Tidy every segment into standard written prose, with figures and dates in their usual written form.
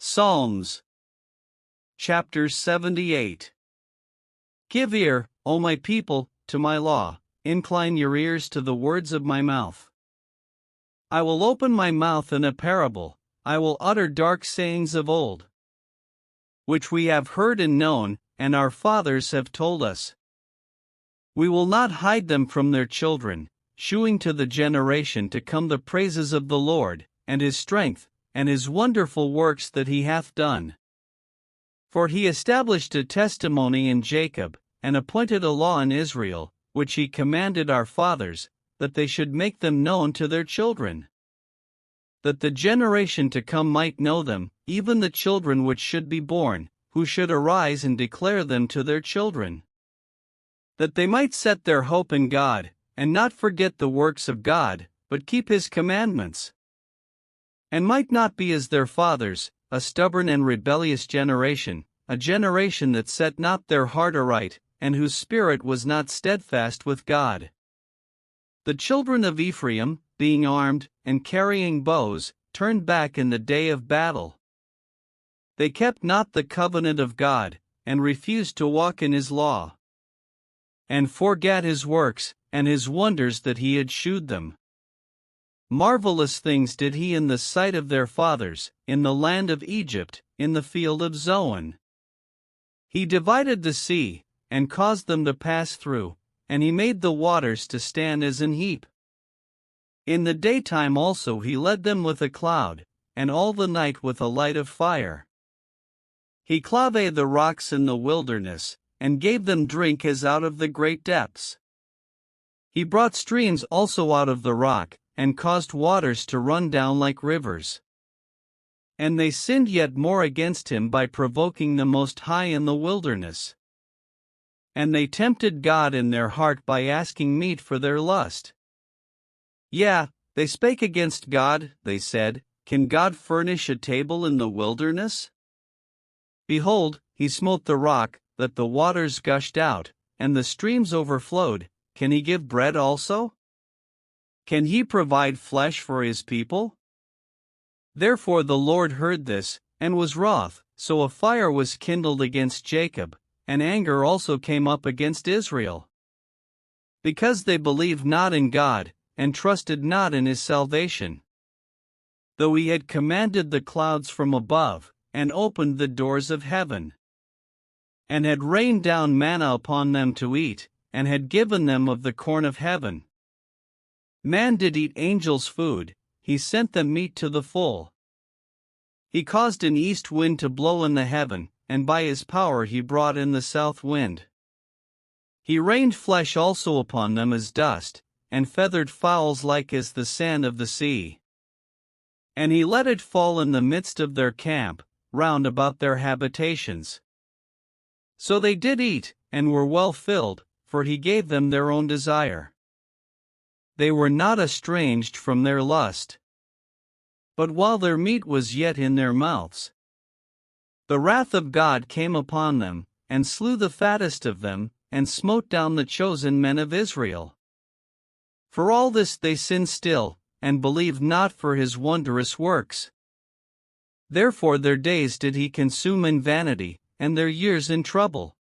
Psalms Chapter 78. Give ear, O my people, to my law, incline your ears to the words of my mouth. I will open my mouth in a parable, I will utter dark sayings of old, which we have heard and known, and our fathers have told us. We will not hide them from their children, shewing to the generation to come the praises of the Lord, and his strength, and his wonderful works that he hath done. For he established a testimony in Jacob, and appointed a law in Israel, which he commanded our fathers, that they should make them known to their children, that the generation to come might know them, even the children which should be born, who should arise and declare them to their children, that they might set their hope in God, and not forget the works of God, but keep his commandments, and might not be as their fathers, a stubborn and rebellious generation, a generation that set not their heart aright, and whose spirit was not steadfast with God. The children of Ephraim, being armed, and carrying bows, turned back in the day of battle. They kept not the covenant of God, and refused to walk in his law, and forgat his works, and his wonders that he had shewed them. Marvelous things did he in the sight of their fathers, in the land of Egypt, in the field of Zoan. He divided the sea, and caused them to pass through, and he made the waters to stand as an heap. In the daytime also he led them with a cloud, and all the night with a light of fire. He clave the rocks in the wilderness, and gave them drink as out of the great depths. He brought streams also out of the rock, and caused waters to run down like rivers. And they sinned yet more against him by provoking the Most High in the wilderness. And they tempted God in their heart by asking meat for their lust. Yea, they spake against God, they said, Can God furnish a table in the wilderness? Behold, he smote the rock, that the waters gushed out, and the streams overflowed. Can he give bread also? Can he provide flesh for his people? Therefore the Lord heard this, and was wroth, so a fire was kindled against Jacob, and anger also came up against Israel, because they believed not in God, and trusted not in his salvation. Though he had commanded the clouds from above, and opened the doors of heaven, and had rained down manna upon them to eat, and had given them of the corn of heaven. Man did eat angels' food, he sent them meat to the full. He caused an east wind to blow in the heaven, and by his power he brought in the south wind. He rained flesh also upon them as dust, and feathered fowls like as the sand of the sea. And he let it fall in the midst of their camp, round about their habitations. So they did eat, and were well filled, for he gave them their own desire. They were not estranged from their lust, but while their meat was yet in their mouths, the wrath of God came upon them, and slew the fattest of them, and smote down the chosen men of Israel. For all this they sinned still, and believed not for his wondrous works. Therefore their days did he consume in vanity, and their years in trouble.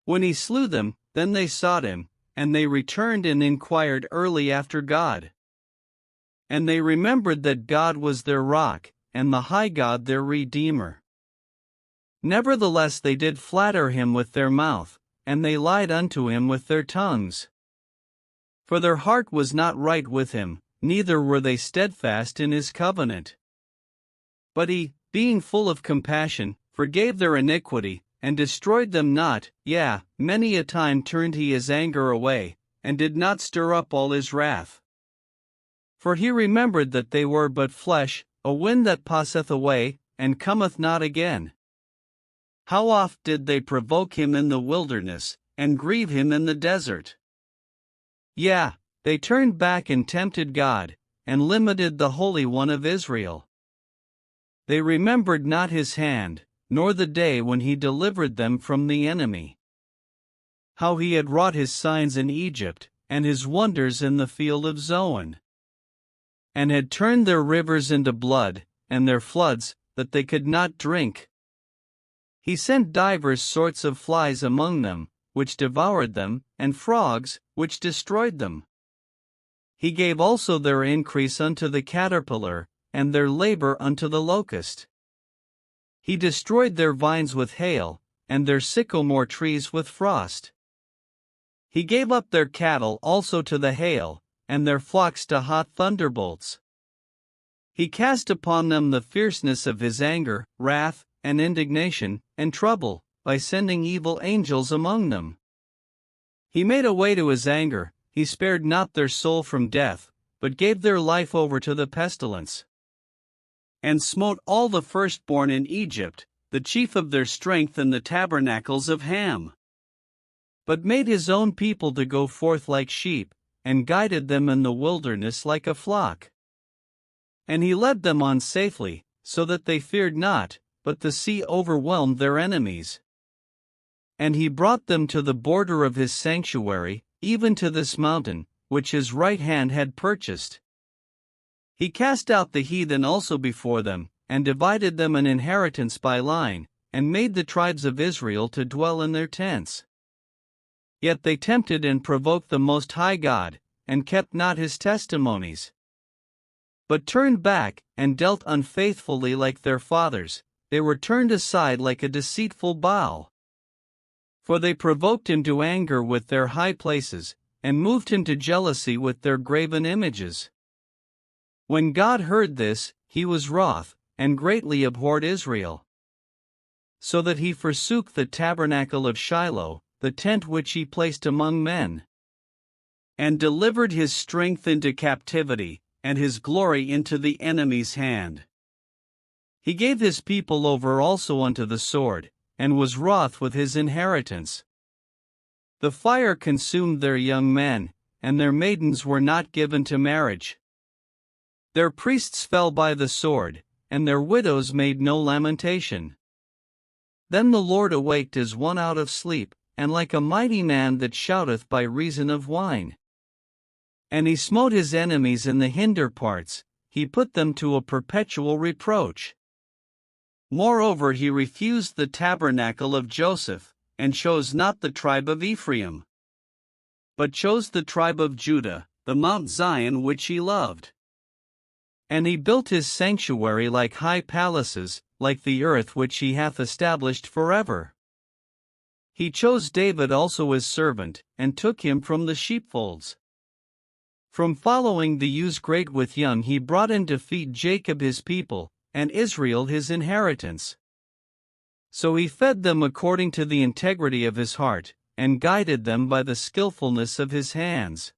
When he slew them, then they sought him, and they returned and inquired early after God. And they remembered that God was their rock, and the high God their Redeemer. Nevertheless they did flatter him with their mouth, and they lied unto him with their tongues. For their heart was not right with him, neither were they steadfast in his covenant. But he, being full of compassion, forgave their iniquity, and destroyed them not. Yea, many a time turned he his anger away, and did not stir up all his wrath. For he remembered that they were but flesh, a wind that passeth away, and cometh not again. How oft did they provoke him in the wilderness, and grieve him in the desert? Yea, they turned back and tempted God, and limited the Holy One of Israel. They remembered not his hand, nor the day when he delivered them from the enemy. How he had wrought his signs in Egypt, and his wonders in the field of Zoan. And had turned their rivers into blood, and their floods, that they could not drink. He sent divers sorts of flies among them, which devoured them, and frogs, which destroyed them. He gave also their increase unto the caterpillar, and their labor unto the locust. He destroyed their vines with hail, and their sycamore trees with frost. He gave up their cattle also to the hail, and their flocks to hot thunderbolts. He cast upon them the fierceness of his anger, wrath, and indignation, and trouble, by sending evil angels among them. He made a way to his anger, he spared not their soul from death, but gave their life over to the pestilence. And smote all the firstborn in Egypt, the chief of their strength in the tabernacles of Ham. But made his own people to go forth like sheep, and guided them in the wilderness like a flock. And he led them on safely, so that they feared not, but the sea overwhelmed their enemies. And he brought them to the border of his sanctuary, even to this mountain, which his right hand had purchased. He cast out the heathen also before them, and divided them an inheritance by line, and made the tribes of Israel to dwell in their tents. Yet they tempted and provoked the Most High God, and kept not his testimonies, but turned back, and dealt unfaithfully like their fathers. They were turned aside like a deceitful bow. For they provoked him to anger with their high places, and moved him to jealousy with their graven images. When God heard this, he was wroth, and greatly abhorred Israel. So that he forsook the tabernacle of Shiloh, the tent which he placed among men, and delivered his strength into captivity, and his glory into the enemy's hand. He gave his people over also unto the sword, and was wroth with his inheritance. The fire consumed their young men, and their maidens were not given to marriage. Their priests fell by the sword, and their widows made no lamentation. Then the Lord awaked as one out of sleep, and like a mighty man that shouteth by reason of wine. And he smote his enemies in the hinder parts, he put them to a perpetual reproach. Moreover he refused the tabernacle of Joseph, and chose not the tribe of Ephraim, but chose the tribe of Judah, the Mount Zion which he loved. And he built his sanctuary like high palaces, like the earth which he hath established forever. He chose David also his servant, and took him from the sheepfolds. From following the ewes great with young he brought in to feed Jacob his people, and Israel his inheritance. So he fed them according to the integrity of his heart, and guided them by the skillfulness of his hands.